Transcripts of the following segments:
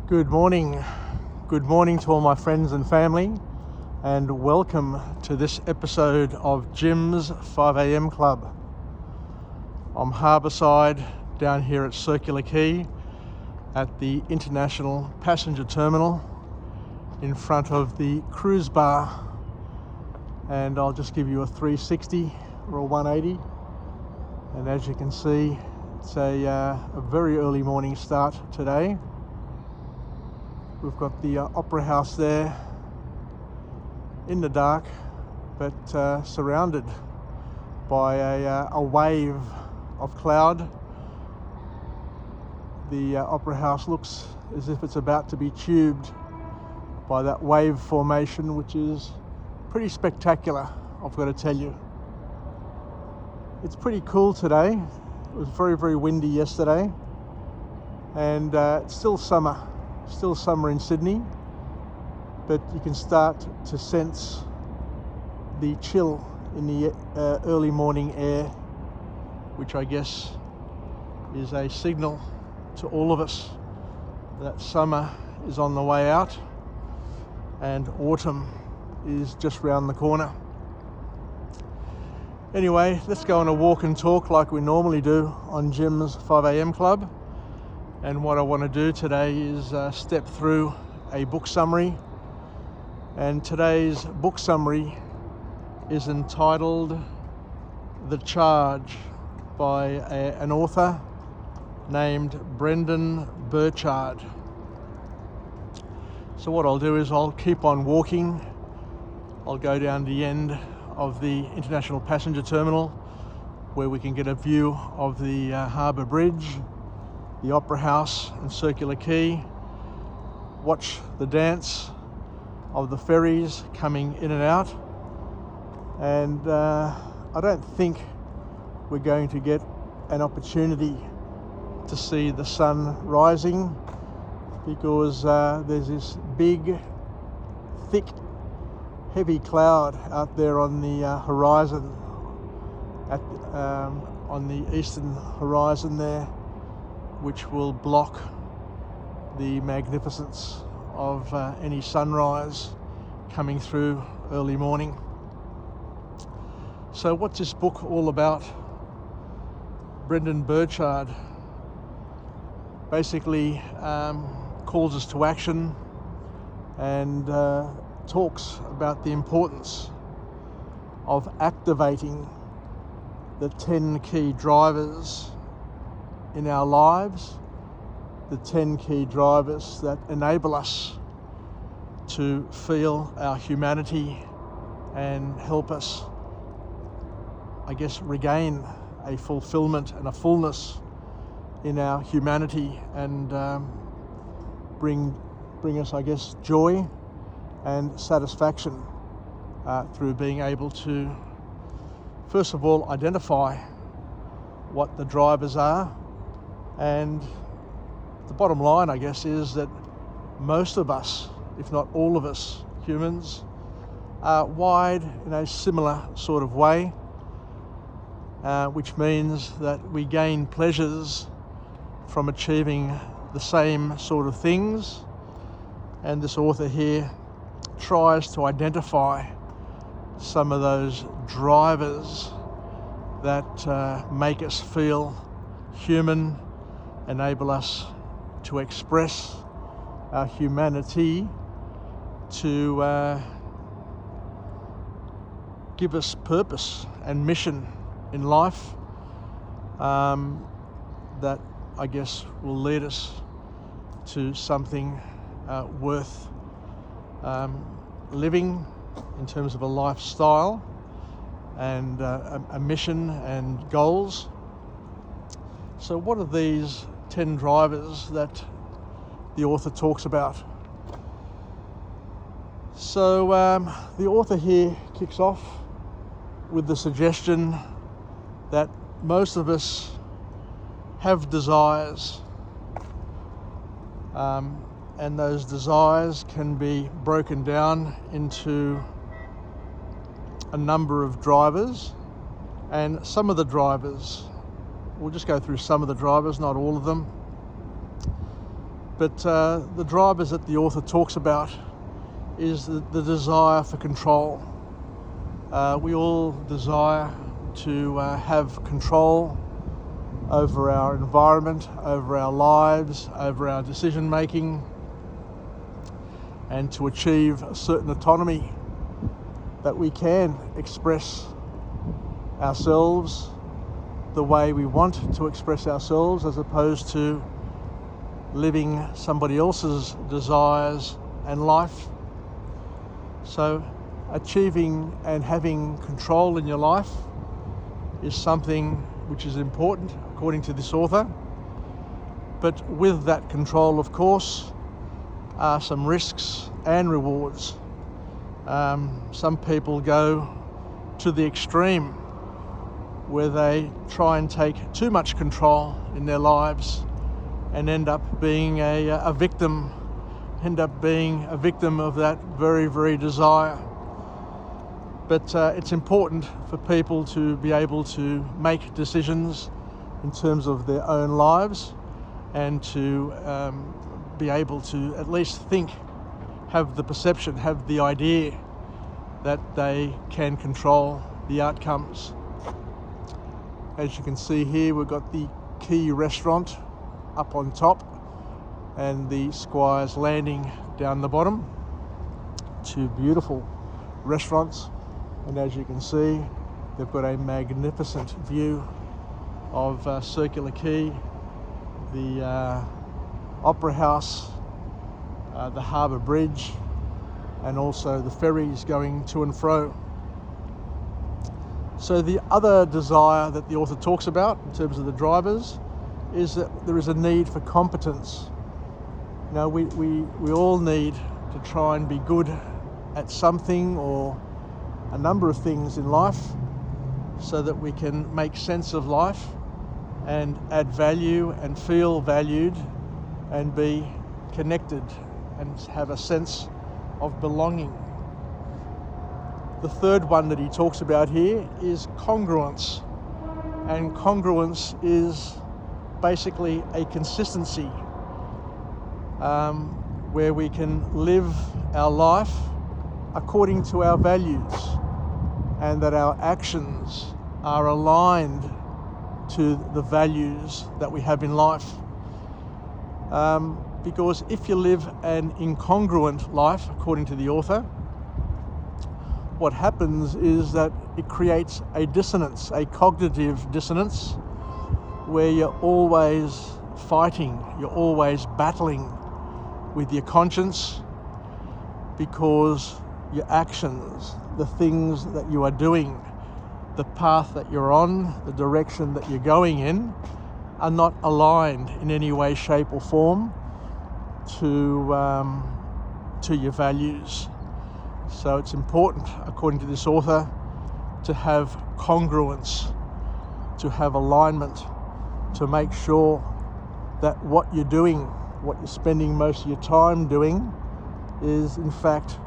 Good morning. Good morning to all my friends and family, and welcome to this episode of Jim's 5am Club. I'm harbourside down here at Circular Quay at the International Passenger Terminal in front of the cruise bar, and I'll just give you a 360 or a 180. And as you can see, it's a very early morning start today. We've got the Opera House there in the dark, but surrounded by a wave of cloud. The Opera House looks as if it's about to be tubed by that wave formation, which is pretty spectacular, I've got to tell you. It's pretty cool today. It was very, very windy yesterday, and it's still summer in Sydney, but you can start to sense the chill in the early morning air, which I guess is a signal to all of us that summer is on the way out and autumn is just round the corner. Anyway, let's go on a walk and talk like we normally do on Jim's 5am Club. And what I want to do today is step through a book summary. And today's book summary is entitled The Charge by an author named Brendan Burchard. So what I'll do is I'll keep on walking. I'll go down the end of the International Passenger Terminal where we can get a view of the Harbour Bridge, the Opera House and Circular Quay, watch the dance of the ferries coming in and out, and I don't think we're going to get an opportunity to see the sun rising because there's this big, thick, heavy cloud out there on the horizon, on the eastern horizon there, which will block the magnificence of any sunrise coming through early morning. So what's this book all about? Brendan Burchard basically calls us to action and talks about the importance of activating the 10 key drivers in our lives, the 10 key drivers that enable us to feel our humanity and help us, I guess, regain a fulfillment and a fullness in our humanity and bring us, I guess, joy and satisfaction through being able to, first of all, identify what the drivers are. And the bottom line, I guess, is that most of us, if not all of us humans, are wired in a similar sort of way, which means that we gain pleasures from achieving the same sort of things. And this author here tries to identify some of those drivers that make us feel human, enable us to express our humanity, to give us purpose and mission in life, that I guess will lead us to something worth living in terms of a lifestyle and a mission and goals. So what are these 10 drivers that the author talks about? So the author here kicks off with the suggestion that most of us have desires, and those desires can be broken down into a number of drivers, and some of the drivers, we'll just go through some of the drivers, not all of them. But the drivers that the author talks about is the desire for control. We all desire to have control over our environment, over our lives, over our decision making, and to achieve a certain autonomy that we can express ourselves the way we want to express ourselves, as opposed to living somebody else's desires and life. So achieving and having control in your life is something which is important, according to this author. But with that control, of course, are some risks and rewards. Some people go to the extreme where they try and take too much control in their lives and end up being a victim of that very, very desire. But it's important for people to be able to make decisions in terms of their own lives, and to be able to at least think, have the perception, have the idea that they can control the outcomes. As you can see here, we've got the Key restaurant up on top and the Squire's Landing down the bottom. Two beautiful restaurants, and as you can see, they've got a magnificent view of Circular Quay, the Opera House, the Harbour Bridge, and also the ferries going to and fro. So the other desire that the author talks about in terms of the drivers is that there is a need for competence. You know, we all need to try and be good at something or a number of things in life, so that we can make sense of life and add value and feel valued and be connected and have a sense of belonging. The third one that he talks about here is congruence. And congruence is basically a consistency where we can live our life according to our values, and that our actions are aligned to the values that we have in life. Because if you live an incongruent life, according to the author, what happens is that it creates a dissonance, a cognitive dissonance, where you're always fighting, you're always battling with your conscience, because your actions, the things that you are doing, the path that you're on, the direction that you're going in, are not aligned in any way, shape or form to your values. So it's important, according to this author, to have congruence, to have alignment, to make sure that what you're doing, what you're spending most of your time doing, is in fact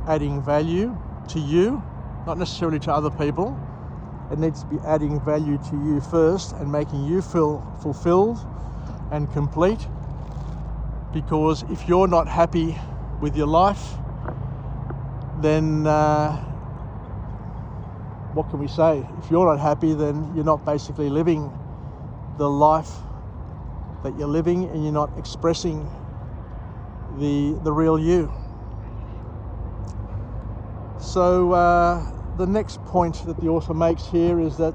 adding value to you, not necessarily to other people. It needs to be adding value to you first and making you feel fulfilled and complete. Because if you're not happy with your life, then what can we say? If you're not happy, then you're not basically living the life that you're living, and you're not expressing the real you. So the next point that the author makes here is that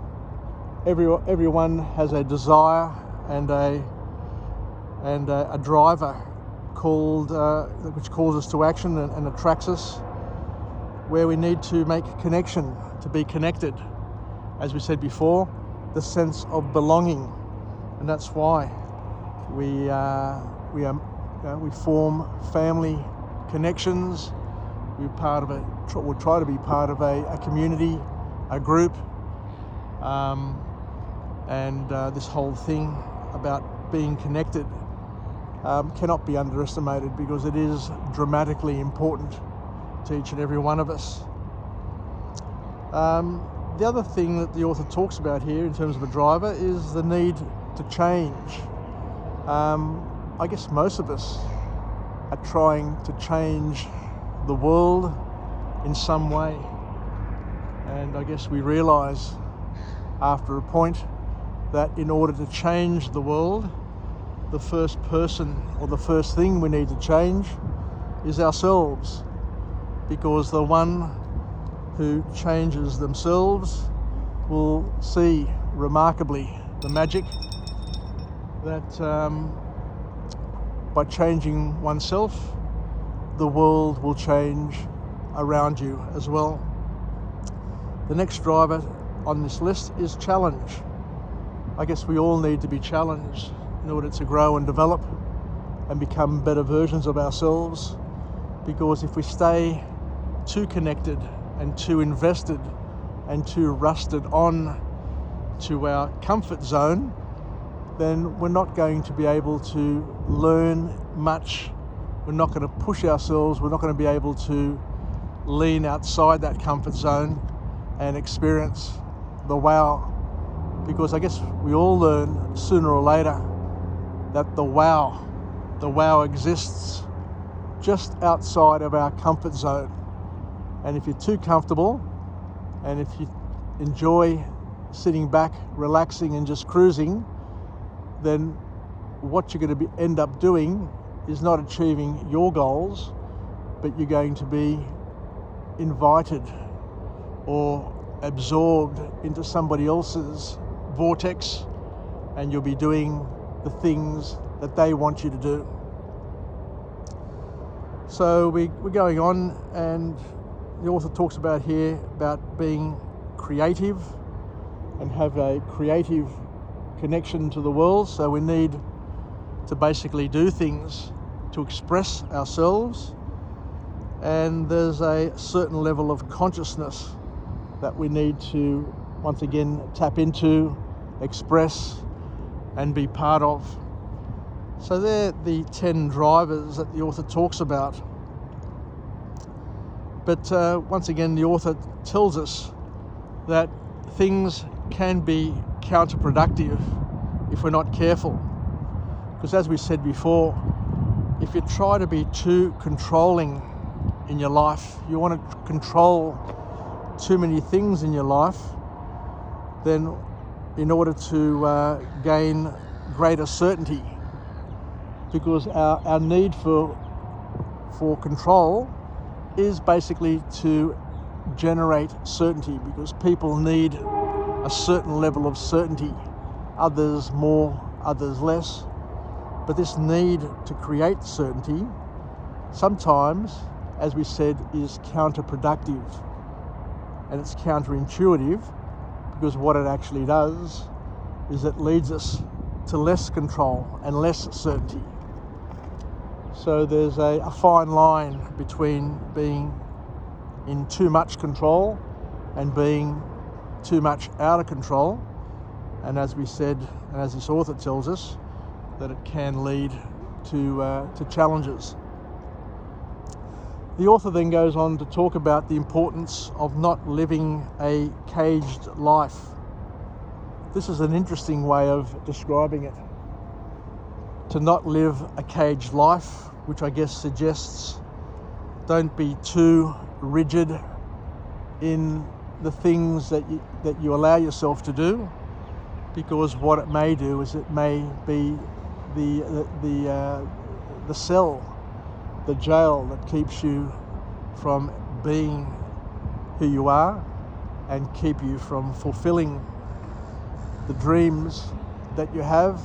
everyone has a desire and a driver which calls us to action and attracts us, where we need to make connection, to be connected. As we said before, the sense of belonging, and that's why we form family connections. We try to be part of a community, a group, and this whole thing about being connected cannot be underestimated, because it is dramatically important to each and every one of us. The other thing that the author talks about here in terms of a driver is the need to change. I guess most of us are trying to change the world in some way. And I guess we realise after a point that in order to change the world, the first person or the first thing we need to change is ourselves, because the one who changes themselves will see remarkably the magic that by changing oneself, the world will change around you as well. The next driver on this list is challenge. I guess we all need to be challenged in order to grow and develop and become better versions of ourselves, because if we stay too connected and too invested and too rusted on to our comfort zone, then we're not going to be able to learn much. We're not going to push ourselves. We're not going to be able to lean outside that comfort zone and experience the wow. Because I guess we all learn sooner or later that the wow exists just outside of our comfort zone. And if you're too comfortable, and if you enjoy sitting back, relaxing and just cruising, then what you're going to end up doing is not achieving your goals, but you're going to be invited or absorbed into somebody else's vortex, and you'll be doing the things that they want you to do. So we're going on, and the author talks about here about being creative and have a creative connection to the world. So we need to basically do things to express ourselves, and there's a certain level of consciousness that we need to once again tap into, express and be part of. So they're the 10 drivers that the author talks about. But once again, the author tells us that things can be counterproductive if we're not careful. Because as we said before, if you try to be too controlling in your life, you want to control too many things in your life, then in order to gain greater certainty, because our need for control is basically to generate certainty, because people need a certain level of certainty, others more, others less. But this need to create certainty sometimes, as we said, is counterproductive, and it's counterintuitive, because what it actually does is it leads us to less control and less certainty. So there's a fine line between being in too much control and being too much out of control. And as we said, and as this author tells us, that it can lead to challenges. The author then goes on to talk about the importance of not living a caged life. This is an interesting way of describing it. To not live a caged life, which I guess suggests don't be too rigid in the things that you allow yourself to do, because what it may do is it may be the cell, the jail that keeps you from being who you are and keep you from fulfilling the dreams that you have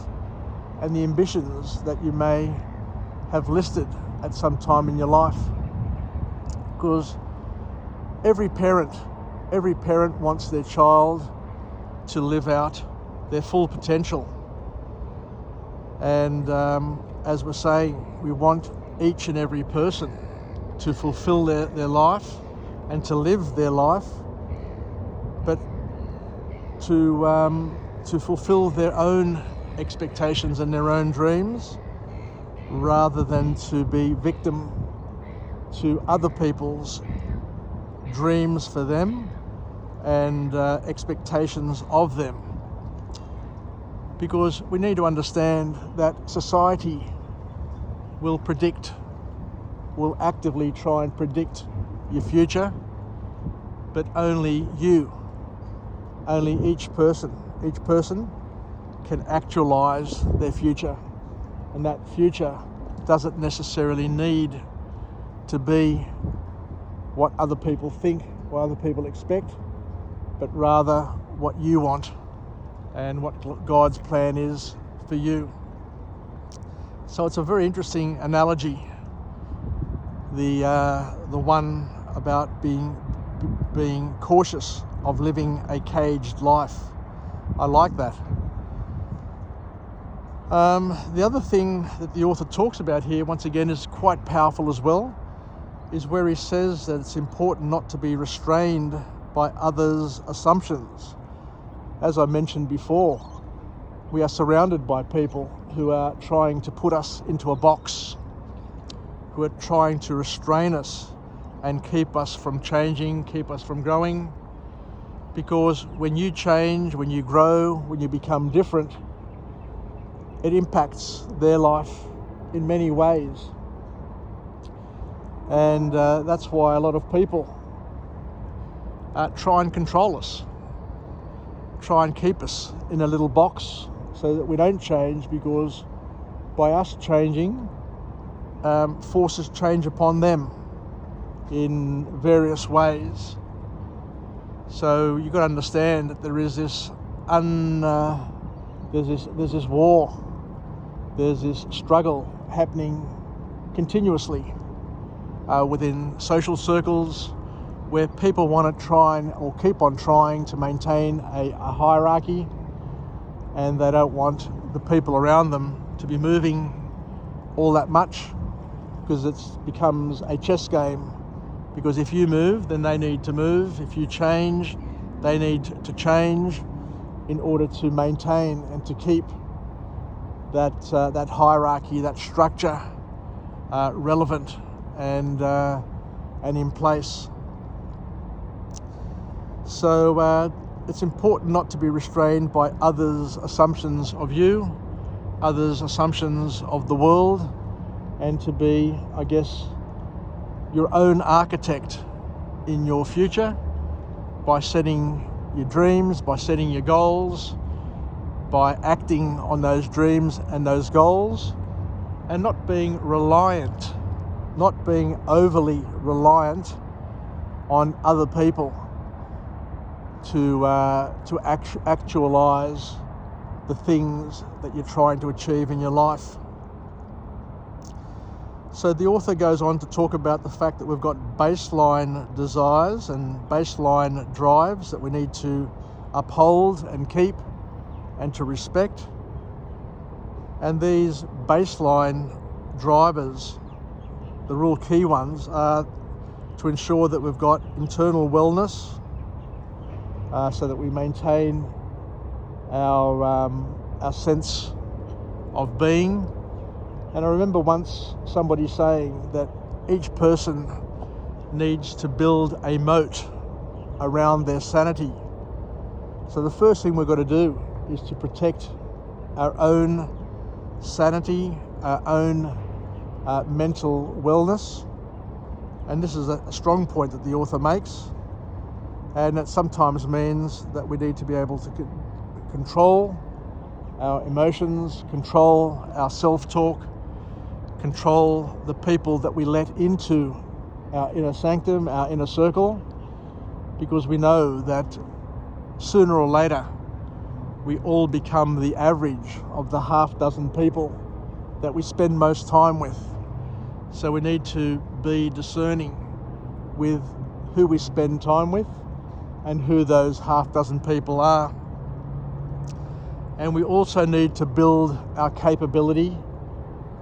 and the ambitions that you may have listed at some time in your life. Because every parent wants their child to live out their full potential. And as we're saying, we want each and every person to fulfill their life and to live their life, but to fulfill their own expectations and their own dreams, rather than to be victim to other people's dreams for them and expectations of them. Because we need to understand that society will actively try and predict your future, but only each person can actualize their future. And that future doesn't necessarily need to be what other people think, what other people expect, but rather what you want and what God's plan is for you. So it's a very interesting analogy, the one about being cautious of living a caged life. I like that. The other thing that the author talks about here, once again, is quite powerful as well, is where he says that it's important not to be restrained by others' assumptions. As I mentioned before, we are surrounded by people who are trying to put us into a box, who are trying to restrain us and keep us from changing, keep us from growing. Because when you change, when you grow, when you become different, it impacts their life in many ways. And that's why a lot of people try and control us, try and keep us in a little box so that we don't change, because by us changing, forces change upon them in various ways. So you've got to understand that there is this there's this war, there's this struggle happening continuously within social circles, where people want to try and, or keep on trying to maintain a hierarchy, and they don't want the people around them to be moving all that much, because it becomes a chess game. Because if you move, then they need to move. If you change, they need to change in order to maintain and to keep that hierarchy, that structure relevant and in place. So it's important not to be restrained by others' assumptions of you, others' assumptions of the world, and to be, I guess, your own architect in your future by setting your dreams, by setting your goals, by acting on those dreams and those goals, and not being reliant, not being overly reliant on other people to actualize the things that you're trying to achieve in your life. So the author goes on to talk about the fact that we've got baseline desires and baseline drives that we need to uphold and keep and to respect. And these baseline drivers, the real key ones, are to ensure that we've got internal wellness, so that we maintain our sense of being. And I remember once somebody saying that each person needs to build a moat around their sanity. So the first thing we've got to do is to protect our own sanity, our own mental wellness. And this is a strong point that the author makes. And it sometimes means that we need to be able to control our emotions, control our self-talk, control the people that we let into our inner sanctum, our inner circle, because we know that sooner or later we all become the average of the half dozen people that we spend most time with. So we need to be discerning with who we spend time with and who those half dozen people are. And we also need to build our capability,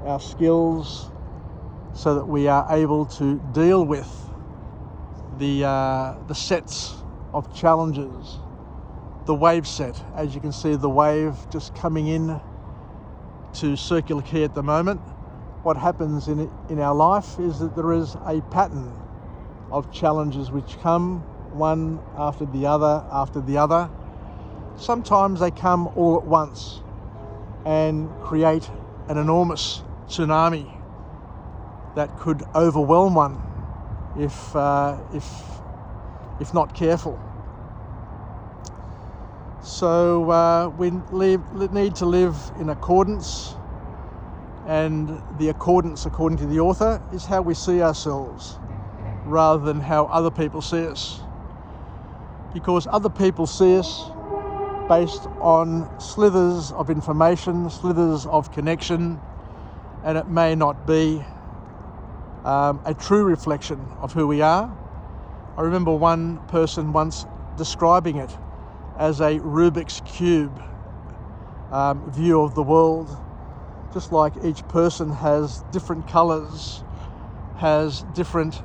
our skills, so that we are able to deal with the sets of challenges, the wave set. As you can see, the wave just coming in to Circular Quay at the moment. What happens in our life is that there is a pattern of challenges which come one after the other after the other. Sometimes they come all at once and create an enormous tsunami that could overwhelm one if not careful. So we need to live in accordance, and the accordance, according to the author, is how we see ourselves rather than how other people see us. Because other people see us based on slithers of information, slithers of connection, and it may not be a true reflection of who we are. I remember one person once describing it as a Rubik's Cube view of the world. Just like each person has different colours, has different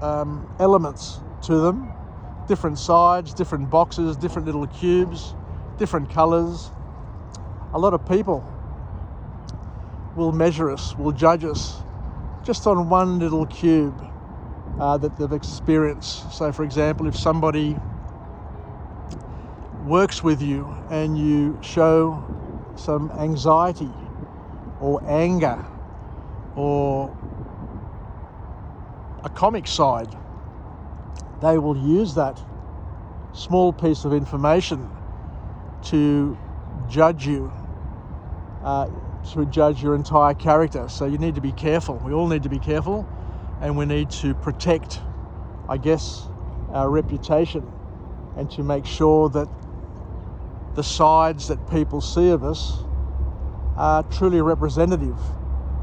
elements to them, different sides, different boxes, different little cubes, different colours. A lot of people will measure us, will judge us just on one little cube that they've experienced. So for example, if somebody works with you and you show some anxiety or anger or a comic side, they will use that small piece of information to judge you, to judge your entire character. So you need to be careful. We all need to be careful, and we need to protect, I guess, our reputation, and to make sure that the sides that people see of us are truly representative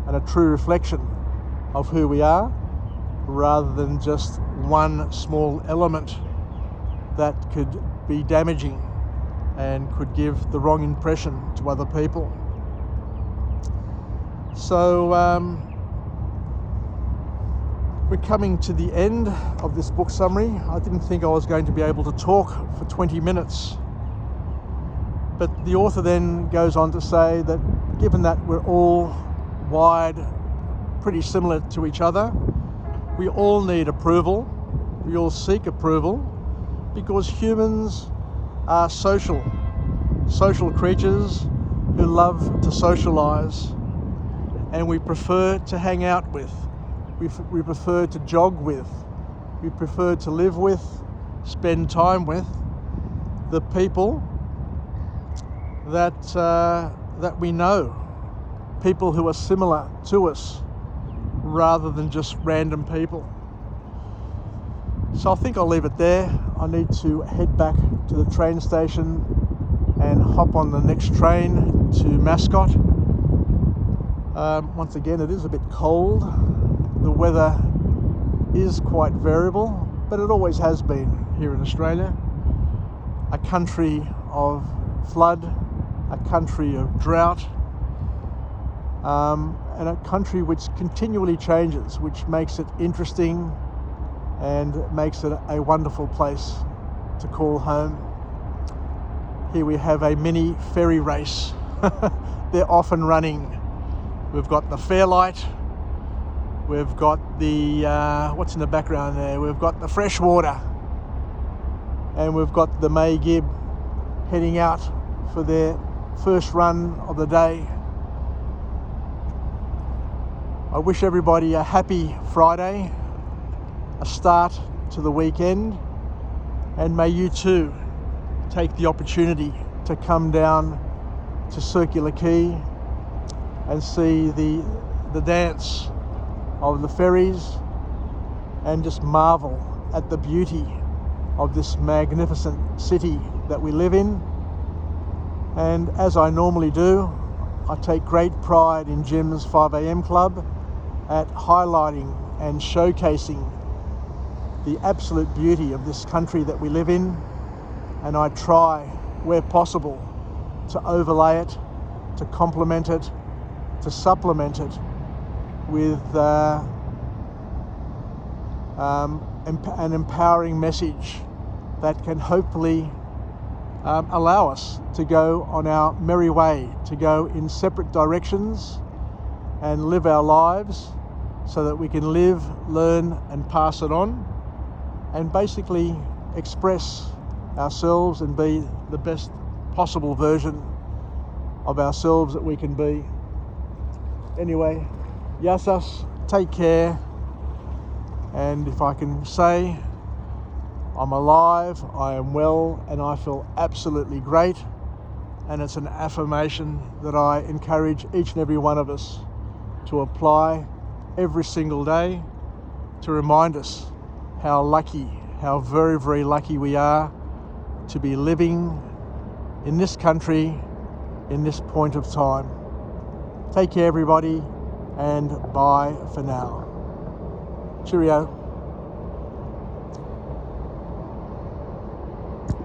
and a true reflection of who we are, rather than just one small element that could be damaging and could give the wrong impression to other people. So we're coming to the end of this book summary. I didn't think I was going to be able to talk for 20 minutes. But the author then goes on to say that given that we're all wired pretty similar to each other, we all need approval, we all seek approval, because humans are social creatures who love to socialise, and we prefer to hang out with, we prefer to jog with, we prefer to live with, spend time with the people that we know, people who are similar to us, rather than just random people. So I think I'll leave it there. I need to head back to the train station and hop on the next train to Mascot. Once again, it is a bit cold. The weather is quite variable, but it always has been here in Australia. A country of flood, a country of drought, and a country which continually changes, which makes it interesting and makes it a wonderful place to call home. Here we have a mini ferry race. They're off and running. We've got the Fairlight, we've got the, what's in the background there? We've got the Freshwater, and we've got the May Gib heading out for their first run of the day. I wish everybody a happy Friday, a start to the weekend, and may you too take the opportunity to come down to Circular Quay and see the dance of the ferries and just marvel at the beauty of this magnificent city that we live in. And as I normally do, I take great pride in Jim's 5am Club at highlighting and showcasing the absolute beauty of this country that we live in, and I try, where possible, to overlay it, to complement it, to supplement it with an empowering message that can hopefully allow us to go on our merry way, to go in separate directions and live our lives so that we can live, learn and pass it on, and basically express ourselves and be the best possible version of ourselves that we can be. Anyway, Yasas take care, and if I can say, I'm alive, I am well, and I feel absolutely great. And it's an affirmation that I encourage each and every one of us to apply every single day to remind us how lucky, how very, very lucky we are to be living in this country in this point of time. Take care, everybody, and bye for now. Cheerio.